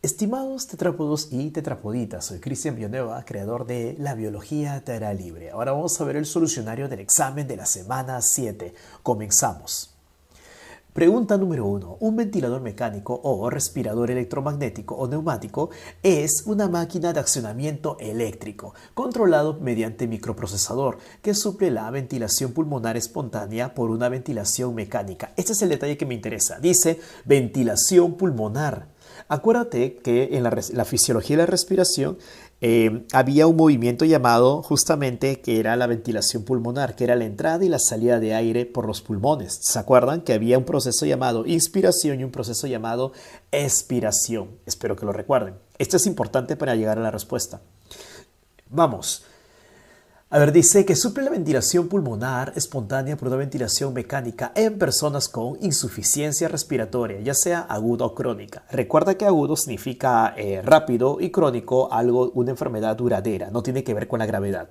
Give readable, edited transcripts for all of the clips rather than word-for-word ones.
Estimados tetrápodos y tetrapoditas, soy Cristian Villanueva, creador de La Biología Te Hará Libre. Ahora vamos a ver el solucionario del examen de la semana 7. Comenzamos. Pregunta número 1. Un ventilador mecánico o respirador electromagnético o neumático es una máquina de accionamiento eléctrico controlado mediante microprocesador que suple la ventilación pulmonar espontánea por una ventilación mecánica. Este es el detalle que me interesa. Dice ventilación pulmonar. Acuérdate que en la fisiología de la respiración había un movimiento llamado justamente que era la ventilación pulmonar, que era la entrada y la salida de aire por los pulmones. ¿Se acuerdan que había un proceso llamado inspiración y un proceso llamado expiración? Espero que lo recuerden. Esto es importante para llegar a la respuesta. Vamos. A ver, dice que suple la ventilación pulmonar espontánea por una ventilación mecánica en personas con insuficiencia respiratoria, ya sea aguda o crónica. Recuerda que agudo significa rápido y crónico, una enfermedad duradera, no tiene que ver con la gravedad.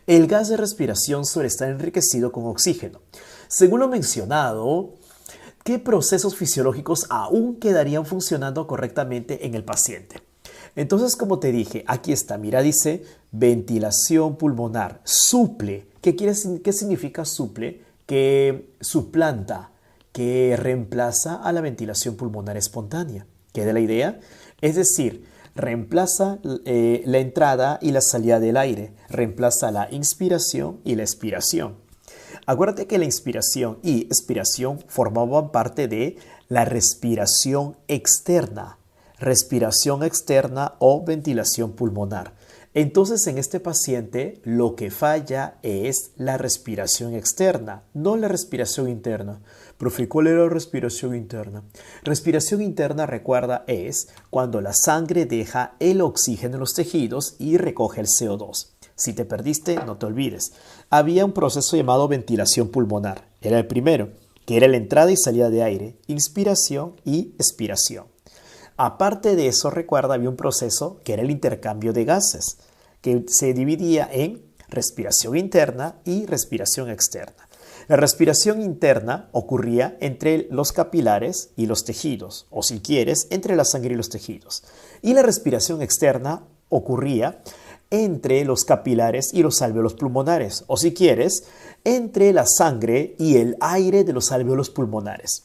El gas de respiración suele estar enriquecido con oxígeno. Según lo mencionado, ¿qué procesos fisiológicos aún quedarían funcionando correctamente en el paciente? Entonces, como te dije, aquí está, mira, dice ventilación pulmonar, suple. ¿Qué significa suple? Que suplanta, que reemplaza a la ventilación pulmonar espontánea. ¿Queda la idea? Es decir, reemplaza la entrada y la salida del aire, reemplaza la inspiración y la expiración. Acuérdate que la inspiración y expiración formaban parte de la respiración externa o ventilación pulmonar. Entonces, en este paciente lo que falla es la respiración externa, no la respiración interna. Profe, ¿cuál era la respiración interna? Respiración interna, recuerda, es cuando la sangre deja el oxígeno en los tejidos y recoge el CO2. Si te perdiste, no te olvides. Había un proceso llamado ventilación pulmonar. Era el primero, que era la entrada y salida de aire, inspiración y expiración. Aparte de eso, recuerda, había un proceso que era el intercambio de gases, que se dividía en respiración interna y respiración externa. La respiración interna ocurría entre los capilares y los tejidos, o si quieres, entre la sangre y los tejidos. Y la respiración externa ocurría entre los capilares y los alvéolos pulmonares, o si quieres, entre la sangre y el aire de los alvéolos pulmonares.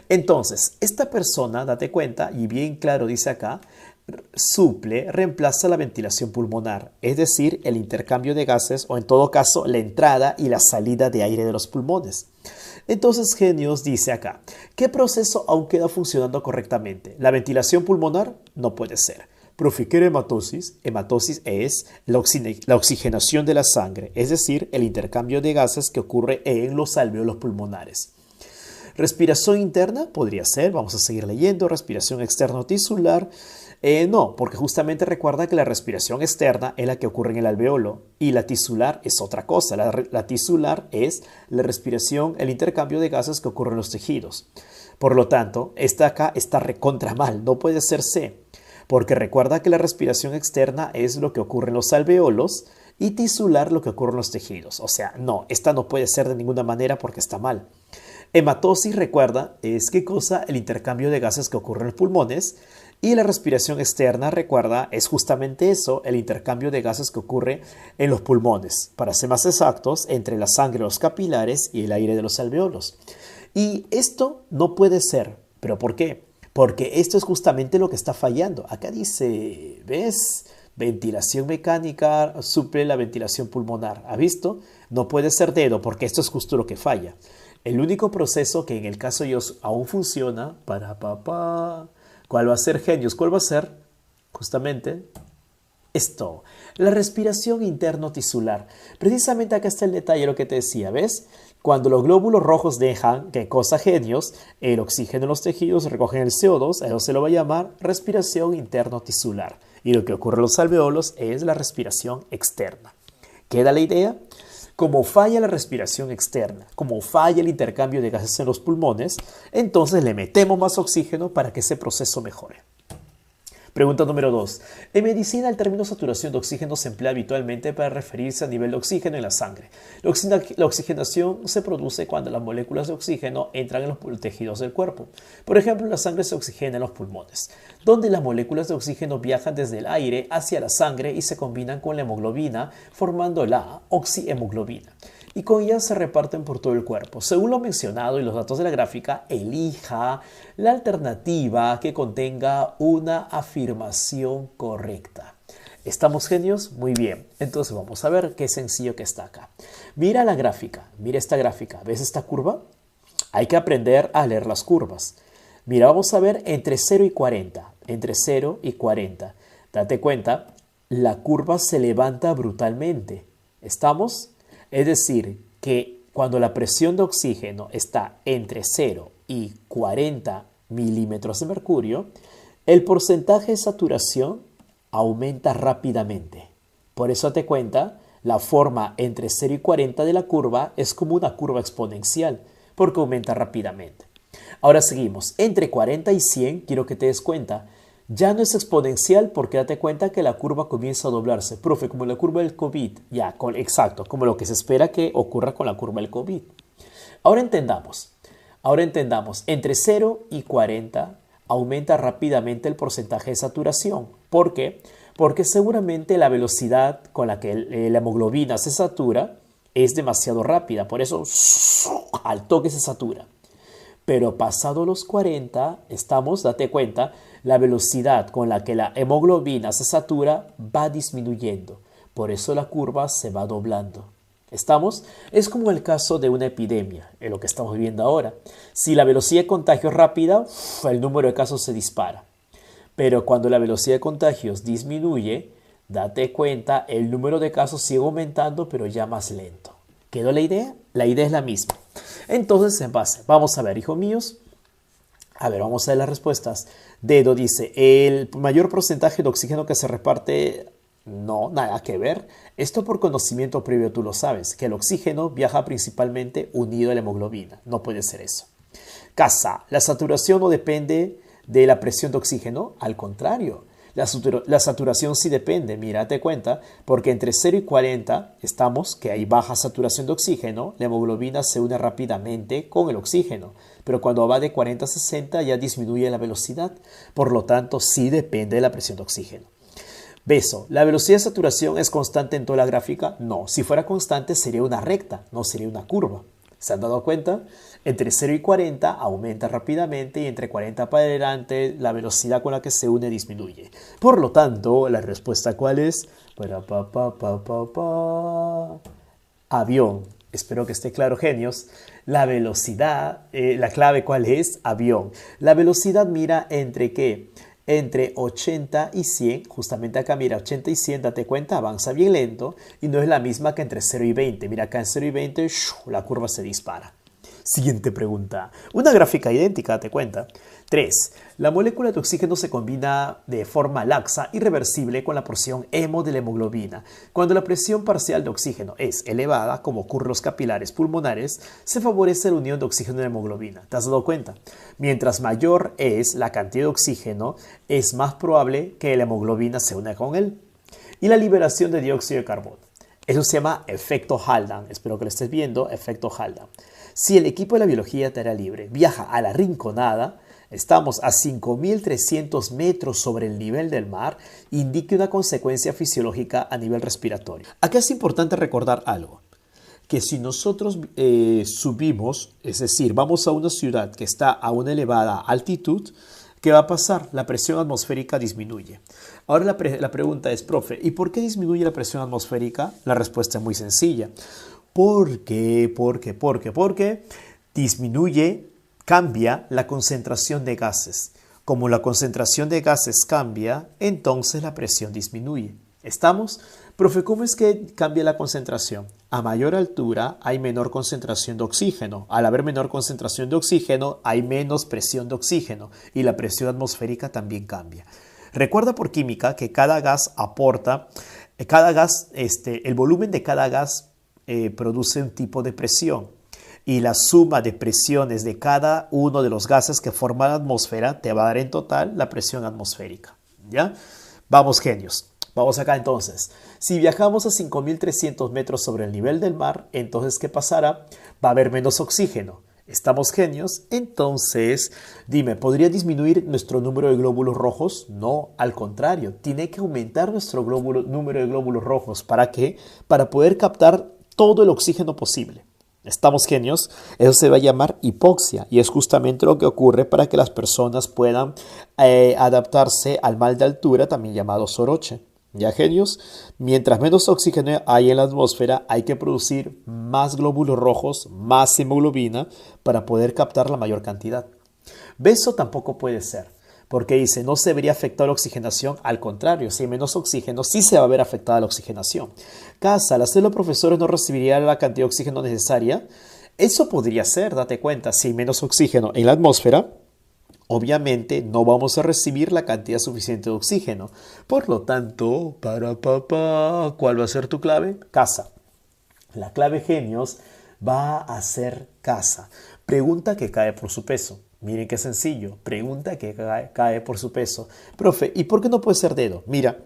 Entonces, esta persona, date cuenta, y bien claro dice acá, reemplaza la ventilación pulmonar, es decir, el intercambio de gases o en todo caso la entrada y la salida de aire de los pulmones. Entonces, Genios dice acá, ¿qué proceso aún queda funcionando correctamente? ¿La ventilación pulmonar? No puede ser. Profe, ¿qué era hematosis? Hematosis es la oxigenación de la sangre, es decir, el intercambio de gases que ocurre en los alvéolos pulmonares. Respiración interna podría ser, vamos a seguir leyendo, respiración externa tisular. No, porque justamente recuerda que la respiración externa es la que ocurre en el alveolo y la tisular es otra cosa. La tisular es la respiración, el intercambio de gases que ocurre en los tejidos. Por lo tanto, esta acá está recontra mal, no puede ser C, porque recuerda que la respiración externa es lo que ocurre en los alveolos y tisular lo que ocurre en los tejidos. O sea, no, esta no puede ser de ninguna manera porque está mal. Hematosis, recuerda, es ¿qué cosa? El intercambio de gases que ocurre en los pulmones. Y la respiración externa, recuerda, es justamente eso, el intercambio de gases que ocurre en los pulmones. Para ser más exactos, entre la sangre, los capilares y el aire de los alveolos. Y esto no puede ser. ¿Pero por qué? Porque esto es justamente lo que está fallando. Acá dice, ¿ves? Ventilación mecánica suple la ventilación pulmonar. ¿Ha visto? No puede ser dedo porque esto es justo lo que falla. El único proceso que en el caso de ellos aún funciona, ¿cuál va a ser, Genios? ¿Cuál va a ser? Justamente esto, la respiración interno-tisular. Precisamente acá está el detalle de lo que te decía, ¿ves? Cuando los glóbulos rojos dejan, ¿qué cosa, Genios? El oxígeno en los tejidos, recogen el CO2, a eso se lo va a llamar respiración interno-tisular. Y lo que ocurre en los alveolos es la respiración externa. ¿Queda la idea? Como falla la respiración externa, como falla el intercambio de gases en los pulmones, entonces le metemos más oxígeno para que ese proceso mejore. Pregunta número 2. En medicina, el término saturación de oxígeno se emplea habitualmente para referirse al nivel de oxígeno en la sangre. La oxigenación se produce cuando las moléculas de oxígeno entran en los tejidos del cuerpo. Por ejemplo, la sangre se oxigena en los pulmones, donde las moléculas de oxígeno viajan desde el aire hacia la sangre y se combinan con la hemoglobina, formando la oxihemoglobina. Y con ellas se reparten por todo el cuerpo. Según lo mencionado y los datos de la gráfica, elija la alternativa que contenga una afirmación correcta. ¿Estamos genios? Muy bien. Entonces vamos a ver qué sencillo que está acá. Mira la gráfica, mira esta gráfica. ¿Ves esta curva? Hay que aprender a leer las curvas. Mira, vamos a ver entre 0 y 40. Entre 0 y 40. Date cuenta, la curva se levanta brutalmente. ¿Estamos? Es decir, que cuando la presión de oxígeno está entre 0 y 40 milímetros de mercurio, el porcentaje de saturación aumenta rápidamente. Por eso te cuenta, la forma entre 0 y 40 de la curva es como una curva exponencial, porque aumenta rápidamente. Ahora seguimos. Entre 40 y 100, quiero que te des cuenta, ya no es exponencial porque date cuenta que la curva comienza a doblarse. Profe, como la curva del COVID. Ya, exacto, como lo que se espera que ocurra con la curva del COVID. Ahora entendamos. Entre 0 y 40 aumenta rápidamente el porcentaje de saturación. ¿Por qué? Porque seguramente la velocidad con la que la hemoglobina se satura es demasiado rápida. Por eso, al toque se satura. Pero pasado los 40, date cuenta, la velocidad con la que la hemoglobina se satura va disminuyendo. Por eso la curva se va doblando. ¿Estamos? Es como el caso de una epidemia, en lo que estamos viviendo ahora. Si la velocidad de contagio es rápida, el número de casos se dispara. Pero cuando la velocidad de contagios disminuye, date cuenta, el número de casos sigue aumentando, pero ya más lento. ¿Quedó la idea? La idea es la misma. Entonces, en base, vamos a ver, hijos míos. A ver, vamos a ver las respuestas. Dedo dice, el mayor porcentaje de oxígeno que se reparte, no, nada que ver. Esto por conocimiento previo tú lo sabes, que el oxígeno viaja principalmente unido a la hemoglobina. No puede ser eso. Casa, la saturación no depende de la presión de oxígeno, al contrario. La saturación sí depende, mira, date cuenta, porque entre 0 y 40 estamos que hay baja saturación de oxígeno, la hemoglobina se une rápidamente con el oxígeno, pero cuando va de 40 a 60 ya disminuye la velocidad, por lo tanto sí depende de la presión de oxígeno. Beso, ¿la velocidad de saturación es constante en toda la gráfica? No, si fuera constante sería una recta, no sería una curva. ¿Se han dado cuenta? Entre 0 y 40 aumenta rápidamente y entre 40 para adelante la velocidad con la que se une disminuye. Por lo tanto, la respuesta ¿cuál es? Avión. Espero que esté claro, genios. La velocidad, la clave ¿cuál es? Avión. La velocidad mira entre ¿qué? Entre 80 y 100, justamente acá mira 80 y 100, date cuenta, avanza bien lento y no es la misma que entre 0 y 20. Mira acá en 0 y 20, la curva se dispara. Siguiente pregunta. Una gráfica idéntica, date cuenta. 3. La molécula de oxígeno se combina de forma laxa y reversible con la porción hemo de la hemoglobina. Cuando la presión parcial de oxígeno es elevada, como ocurre en los capilares pulmonares, se favorece la unión de oxígeno y hemoglobina. ¿Te has dado cuenta? Mientras mayor es la cantidad de oxígeno, es más probable que la hemoglobina se una con él. Y la liberación de dióxido de carbono. Eso se llama efecto Haldane. Espero que lo estés viendo, efecto Haldane. Si el equipo de la biología tarea libre viaja a la Rinconada, estamos a 5.300 metros sobre el nivel del mar, indique una consecuencia fisiológica a nivel respiratorio. Acá es importante recordar algo, que si nosotros subimos, es decir, vamos a una ciudad que está a una elevada altitud, ¿qué va a pasar? La presión atmosférica disminuye. Ahora la pregunta es, profe, ¿y por qué disminuye la presión atmosférica? La respuesta es muy sencilla. Porque disminuye, cambia la concentración de gases. Como la concentración de gases cambia, entonces la presión disminuye. ¿Estamos? Profe, ¿cómo es que cambia la concentración? A mayor altura hay menor concentración de oxígeno. Al haber menor concentración de oxígeno, hay menos presión de oxígeno y la presión atmosférica también cambia. Recuerda por química que cada gas aporta, el volumen de cada gas produce un tipo de presión y la suma de presiones de cada uno de los gases que forman la atmósfera te va a dar en total la presión atmosférica. ¿Ya? Vamos, genios. Vamos acá entonces. Si viajamos a 5.300 metros sobre el nivel del mar, entonces ¿qué pasará? Va a haber menos oxígeno. ¿Estamos genios? Entonces, dime, ¿podría disminuir nuestro número de glóbulos rojos? No, al contrario, tiene que aumentar nuestro número de glóbulos rojos. ¿Para qué? Para poder captar todo el oxígeno posible. ¿Estamos genios? Eso se va a llamar hipoxia y es justamente lo que ocurre para que las personas puedan adaptarse al mal de altura, también llamado soroche. ¿Ya, genios? Mientras menos oxígeno hay en la atmósfera, hay que producir más glóbulos rojos, más hemoglobina para poder captar la mayor cantidad. Beso tampoco puede ser, porque dice, no se vería afectada la oxigenación, al contrario, si hay menos oxígeno, sí se va a ver afectada la oxigenación. Casa, ¿la célula profesores no recibiría la cantidad de oxígeno necesaria? Eso podría ser, date cuenta, si hay menos oxígeno en la atmósfera, obviamente no vamos a recibir la cantidad suficiente de oxígeno. Por lo tanto, ¿cuál va a ser tu clave? Casa. La clave, genios, va a ser casa. Pregunta que cae por su peso. Miren qué sencillo. Pregunta que cae por su peso. Profe, ¿y por qué no puede ser dedo? Mira,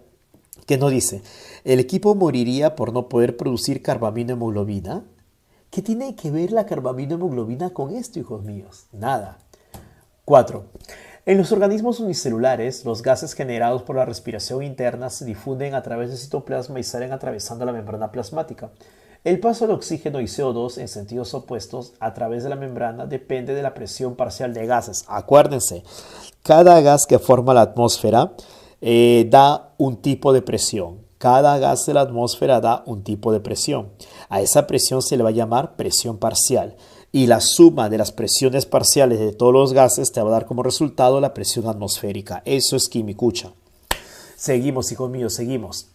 ¿qué nos dice? ¿El equipo moriría por no poder producir carbaminohemoglobina? ¿Qué tiene que ver la carbaminohemoglobina con esto, hijos míos? Nada. 4. En los organismos unicelulares, los gases generados por la respiración interna se difunden a través del citoplasma y salen atravesando la membrana plasmática. El paso del oxígeno y CO2 en sentidos opuestos a través de la membrana depende de la presión parcial de gases. Acuérdense, cada gas que forma la atmósfera da un tipo de presión. Cada gas de la atmósfera da un tipo de presión. A esa presión se le va a llamar presión parcial. Y la suma de las presiones parciales de todos los gases te va a dar como resultado la presión atmosférica. Eso es quimicucha. Seguimos, hijos míos, seguimos.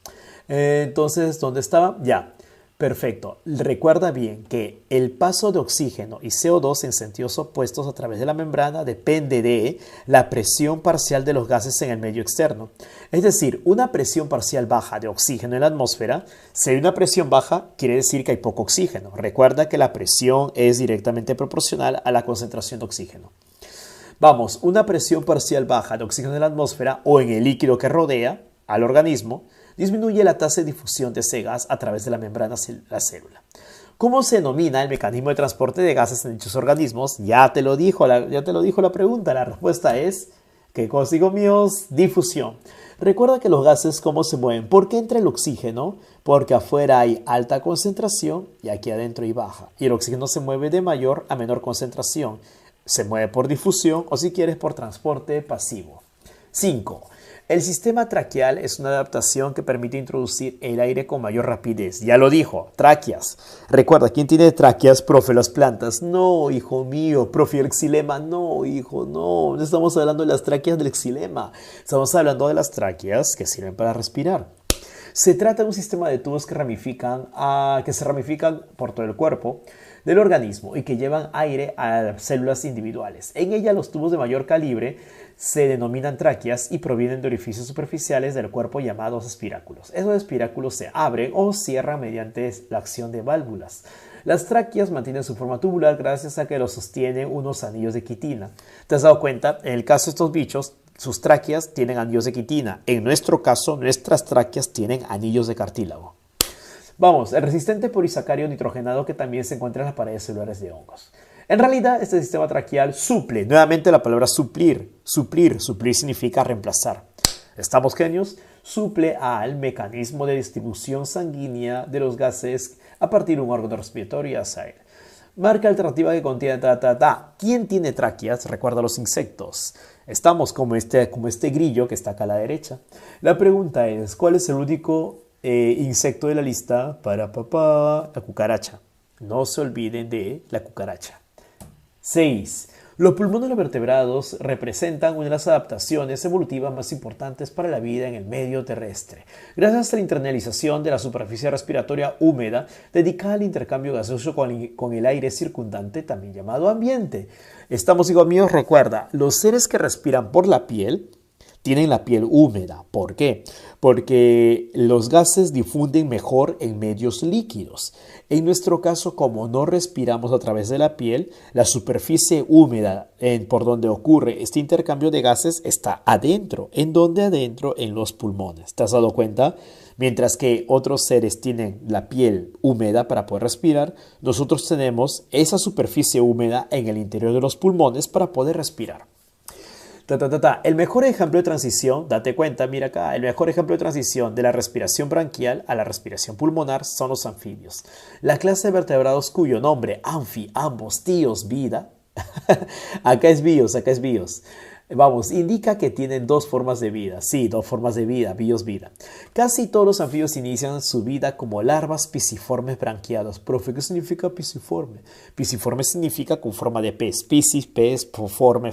Entonces, ¿dónde estaba? Ya. Perfecto. Recuerda bien que el paso de oxígeno y CO2 en sentidos opuestos a través de la membrana depende de la presión parcial de los gases en el medio externo. Es decir, una presión parcial baja de oxígeno en la atmósfera, si hay una presión baja, quiere decir que hay poco oxígeno. Recuerda que la presión es directamente proporcional a la concentración de oxígeno. Vamos, una presión parcial baja de oxígeno en la atmósfera o en el líquido que rodea al organismo disminuye la tasa de difusión de ese gas a través de la membrana de la célula. ¿Cómo se denomina el mecanismo de transporte de gases en dichos organismos? Ya te lo dijo la pregunta. La respuesta es, ¿qué cosa, hijos míos? Difusión. Recuerda que los gases, ¿cómo se mueven? ¿Por qué entra el oxígeno? Porque afuera hay alta concentración y aquí adentro hay baja. Y el oxígeno se mueve de mayor a menor concentración. Se mueve por difusión o, si quieres, por transporte pasivo. 5. El sistema traqueal es una adaptación que permite introducir el aire con mayor rapidez. Ya lo dijo, tráqueas. Recuerda, ¿quién tiene tráqueas? Profe, las plantas. No, hijo mío. Profe, el xilema. No, hijo, no. No estamos hablando de las tráqueas del xilema. Estamos hablando de las tráqueas que sirven para respirar. Se trata de un sistema de tubos que se ramifican por todo el cuerpo del organismo y que llevan aire a células individuales. En ella, los tubos de mayor calibre se denominan tráqueas y provienen de orificios superficiales del cuerpo llamados espiráculos. Esos espiráculos se abren o cierran mediante la acción de válvulas. Las tráqueas mantienen su forma tubular gracias a que los sostienen unos anillos de quitina. ¿Te has dado cuenta? En el caso de estos bichos, sus tráqueas tienen anillos de quitina. En nuestro caso, nuestras tráqueas tienen anillos de cartílago. Vamos, el resistente polisacario nitrogenado que también se encuentra en las paredes celulares de hongos. En realidad, este sistema traqueal suple, nuevamente la palabra suplir significa reemplazar. ¿Estamos genios? Suple al mecanismo de distribución sanguínea de los gases a partir de un órgano respiratorio y hacia él. Marca alternativa que contiene ¿Quién tiene tráqueas? Recuerda los insectos. Estamos como este grillo que está acá a la derecha. La pregunta es, ¿cuál es el único insecto de la lista? La cucaracha. No se olviden de la cucaracha. 6. Los pulmones de los vertebrados representan una de las adaptaciones evolutivas más importantes para la vida en el medio terrestre, gracias a la internalización de la superficie respiratoria húmeda dedicada al intercambio gaseoso con el aire circundante, también llamado ambiente. Estamos, hijos míos, recuerda, los seres que respiran por la piel tienen la piel húmeda. ¿Por qué? Porque los gases difunden mejor en medios líquidos. En nuestro caso, como no respiramos a través de la piel, la superficie húmeda por donde ocurre este intercambio de gases está adentro. ¿En dónde adentro? En los pulmones. ¿Te has dado cuenta? Mientras que otros seres tienen la piel húmeda para poder respirar, nosotros tenemos esa superficie húmeda en el interior de los pulmones para poder respirar. El mejor ejemplo de transición, date cuenta, mira acá, el mejor ejemplo de transición de la respiración branquial a la respiración pulmonar son los anfibios. La clase de vertebrados cuyo nombre, anfi, ambos, tíos, vida, acá es bios, vamos, indica que tienen dos formas de vida. Sí, dos formas de vida, bios, vida. Casi todos los anfibios inician su vida como larvas pisiformes branquiadas. Profe, ¿qué significa pisiforme? Pisiforme significa con forma de pez. Pisis, pez, forma.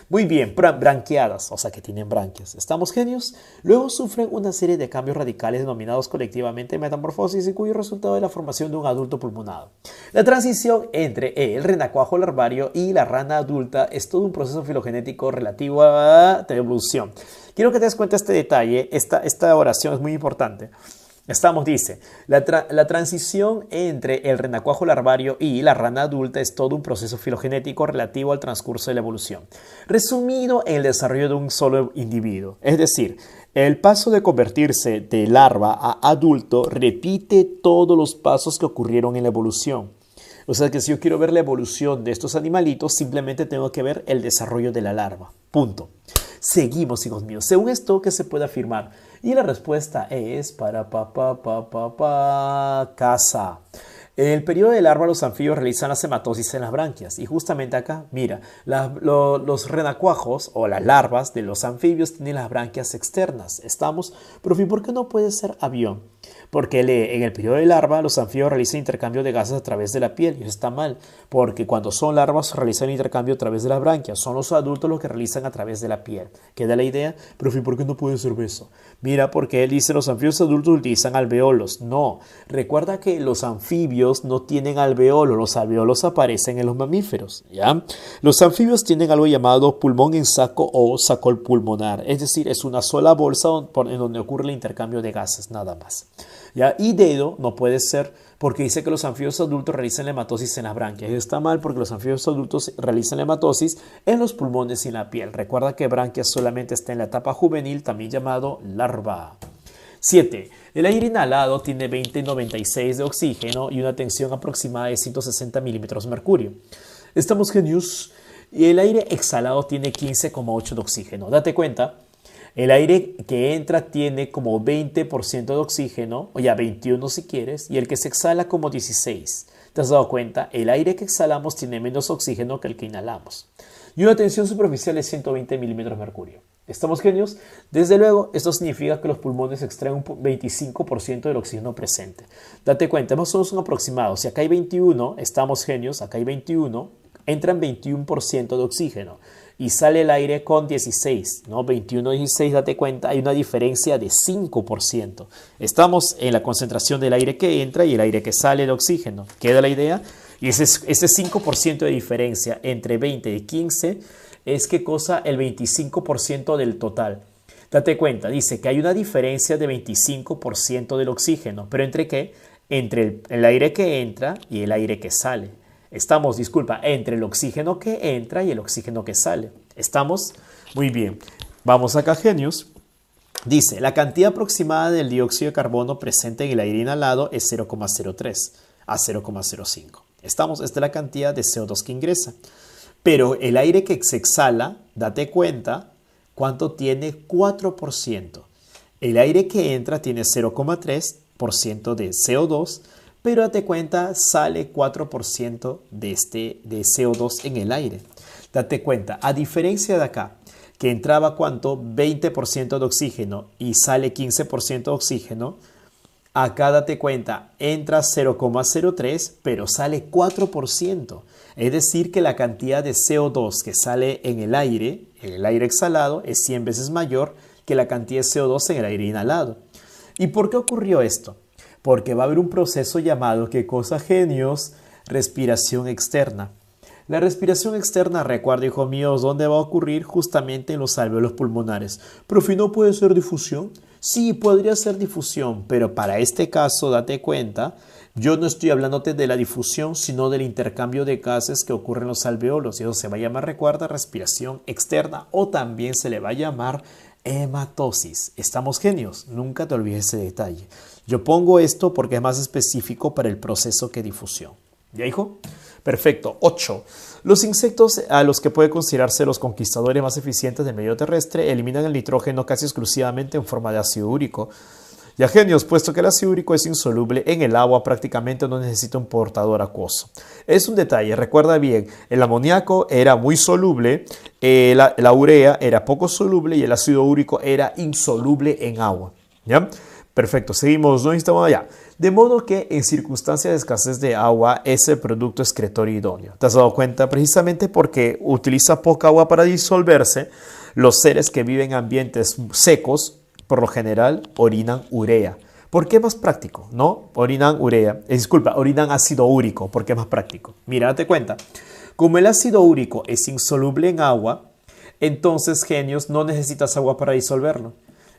Muy bien, branquiadas, o sea que tienen branquias. ¿Estamos genios? Luego sufren una serie de cambios radicales denominados colectivamente metamorfosis y cuyo resultado es la formación de un adulto pulmonado. La transición entre el renacuajo larvario y la rana adulta es todo un proceso filogenético relativo a la evolución. Quiero que te des cuenta de este detalle, esta oración es muy importante. Dice, la transición entre el renacuajo larvario y la rana adulta es todo un proceso filogenético relativo al transcurso de la evolución, resumido en el desarrollo de un solo individuo. Es decir, el paso de convertirse de larva a adulto repite todos los pasos que ocurrieron en la evolución. O sea que si yo quiero ver la evolución de estos animalitos, simplemente tengo que ver el desarrollo de la larva. Punto. Seguimos, hijos míos. Según esto, ¿qué se puede afirmar? Y la respuesta es casa. En el periodo de larva, los anfibios realizan la sematosis en las branquias. Y justamente acá, mira, los renacuajos o las larvas de los anfibios tienen las branquias externas. ¿Estamos? Profe, ¿por qué no puede ser avión? Porque en el periodo de larva los anfibios realizan intercambio de gases a través de la piel y eso está mal, porque cuando son larvas realizan intercambio a través de las branquias, son los adultos los que realizan a través de la piel. ¿Queda la idea? Profe, ¿por qué no puede ser eso? Mira, porque él dice los anfibios adultos utilizan alveolos. No, recuerda que los anfibios no tienen alveolos, los alveolos aparecen en los mamíferos, ¿ya? Los anfibios tienen algo llamado pulmón en saco o sacol pulmonar, es decir, es una sola bolsa en donde ocurre el intercambio de gases, nada más. ¿Ya? Y dedo no puede ser porque dice que los anfibios adultos realizan la hematosis en las branquias. Está mal porque los anfibios adultos realizan la hematosis en los pulmones y en la piel. Recuerda que branquias solamente está en la etapa juvenil, también llamado larva. 7. El aire inhalado tiene 20,96 de oxígeno y una tensión aproximada de 160 milímetros de mercurio. Estamos genios. Y el aire exhalado tiene 15,8 de oxígeno. Date cuenta. El aire que entra tiene como 20% de oxígeno, o ya 21 si quieres, y el que se exhala como 16. ¿Te has dado cuenta? El aire que exhalamos tiene menos oxígeno que el que inhalamos. Y una tensión superficial de 120 milímetros de mercurio. ¿Estamos genios? Desde luego, esto significa que los pulmones extraen un 25% del oxígeno presente. Date cuenta, hemos solo un aproximado. Si acá hay 21, estamos genios, acá hay 21, entran 21% de oxígeno. Y sale el aire con 16, ¿no? 21, 16, date cuenta, hay una diferencia de 5%. Estamos en la concentración del aire que entra y el aire que sale de oxígeno. ¿Queda la idea? Y ese 5% de diferencia entre 20 y 15 es ¿qué cosa? El 25% del total. Date cuenta, dice que hay una diferencia de 25% del oxígeno. ¿Pero entre qué? Entre el aire que entra y el aire que sale. Estamos, entre el oxígeno que entra y el oxígeno que sale. ¿Estamos? Muy bien. Vamos acá, genios. Dice, la cantidad aproximada del dióxido de carbono presente en el aire inhalado es 0,03 a 0,05. Estamos, esta es la cantidad de CO2 que ingresa. Pero el aire que se exhala, date cuenta, ¿cuánto tiene? 4%. El aire que entra tiene 0,3% de CO2, pero date cuenta, sale 4% de CO2 en el aire. Date cuenta, a diferencia de acá, que entraba ¿cuánto? 20% de oxígeno y sale 15% de oxígeno, acá date cuenta, entra 0,03, pero sale 4%. Es decir, que la cantidad de CO2 que sale en el aire exhalado, es 100 veces mayor que la cantidad de CO2 en el aire inhalado. ¿Y por qué ocurrió esto? Porque va a haber un proceso llamado, ¿qué cosa, genios? Respiración externa. La respiración externa, recuerda, hijo mío, ¿dónde va a ocurrir? Justamente en los alvéolos pulmonares. ¿Profe, no puede ser difusión? Sí, podría ser difusión, pero para este caso, date cuenta, yo no estoy hablándote de la difusión, sino del intercambio de gases que ocurre en los alveolos. Y eso se va a llamar, recuerda, respiración externa o también se le va a llamar hematosis. ¿Estamos genios? Nunca te olvides ese detalle. Yo pongo esto porque es más específico para el proceso que difusión. ¿Ya, hijo? Perfecto. 8. Los insectos, a los que puede considerarse los conquistadores más eficientes del medio terrestre, eliminan el nitrógeno casi exclusivamente en forma de ácido úrico. Ya, genios, puesto que el ácido úrico es insoluble en el agua, prácticamente no necesita un portador acuoso. Es un detalle, recuerda bien, el amoníaco era muy soluble, la urea era poco soluble y el ácido úrico era insoluble en agua. ¿Ya? Perfecto, seguimos, no necesitamos allá. De modo que en circunstancias de escasez de agua es el producto excretorio idóneo. ¿Te has dado cuenta? Precisamente porque utiliza poca agua para disolverse, los seres que viven en ambientes secos, por lo general, orinan urea. ¿Por qué es más práctico? ¿No? Orinan urea. Orinan ácido úrico, porque es más práctico. Mira, date cuenta. Como el ácido úrico es insoluble en agua, entonces, genios, no necesitas agua para disolverlo.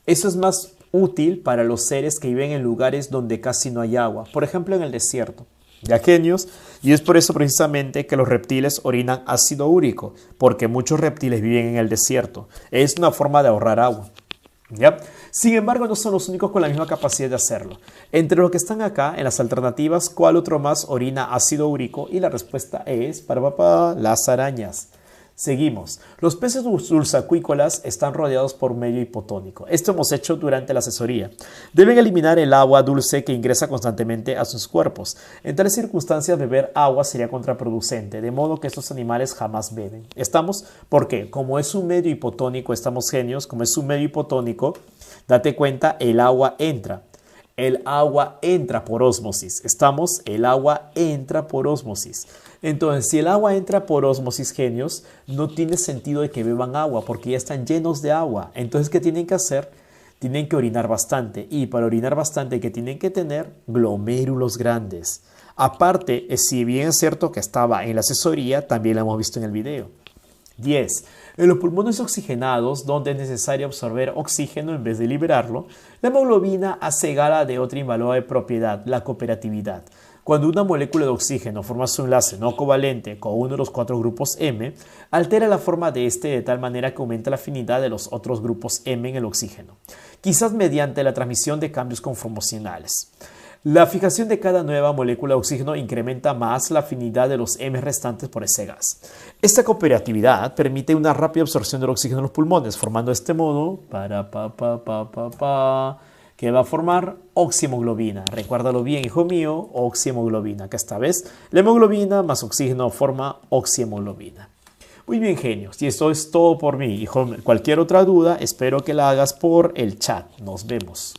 Eso es más útil para los seres que viven en lugares donde casi no hay agua. Por ejemplo, en el desierto. ¿Ya, genios? Y es por eso precisamente que los reptiles orinan ácido úrico, porque muchos reptiles viven en el desierto. Es una forma de ahorrar agua. ¿Ya? Sin embargo, no son los únicos con la misma capacidad de hacerlo. Entre los que están acá, en las alternativas, ¿cuál otro más orina ácido úrico? Y la respuesta es, las arañas. Seguimos. Los peces dulceacuícolas están rodeados por un medio hipotónico. Esto hemos hecho durante la asesoría. Deben eliminar el agua dulce que ingresa constantemente a sus cuerpos. En tales circunstancias, beber agua sería contraproducente, de modo que estos animales jamás beben. ¿Estamos? ¿Por qué? Como es un medio hipotónico, estamos genios, como es un medio hipotónico, date cuenta, el agua entra. El agua entra por ósmosis. ¿Estamos? El agua entra por ósmosis. Entonces, si el agua entra por ósmosis, genios, no tiene sentido de que beban agua porque ya están llenos de agua. Entonces, ¿qué tienen que hacer? Tienen que orinar bastante. Y para orinar bastante, ¿qué tienen que tener? Glomérulos grandes. Aparte, si bien es cierto que estaba en la asesoría, también lo hemos visto en el video. 10. En los pulmones oxigenados, donde es necesario absorber oxígeno en vez de liberarlo, la hemoglobina hace gala de otra invaluable propiedad, la cooperatividad. Cuando una molécula de oxígeno forma su enlace no covalente con uno de los 4 grupos M, altera la forma de este de tal manera que aumenta la afinidad de los otros grupos M en el oxígeno, quizás mediante la transmisión de cambios conformacionales. La fijación de cada nueva molécula de oxígeno incrementa más la afinidad de los M restantes por ese gas. Esta cooperatividad permite una rápida absorción del oxígeno en los pulmones, formando de este modo que va a formar oxihemoglobina. Recuérdalo bien, hijo mío, oxihemoglobina, que esta vez la hemoglobina más oxígeno forma oxihemoglobina. Muy bien, genios, y esto es todo por mí, hijo. Cualquier otra duda, espero que la hagas por el chat. Nos vemos.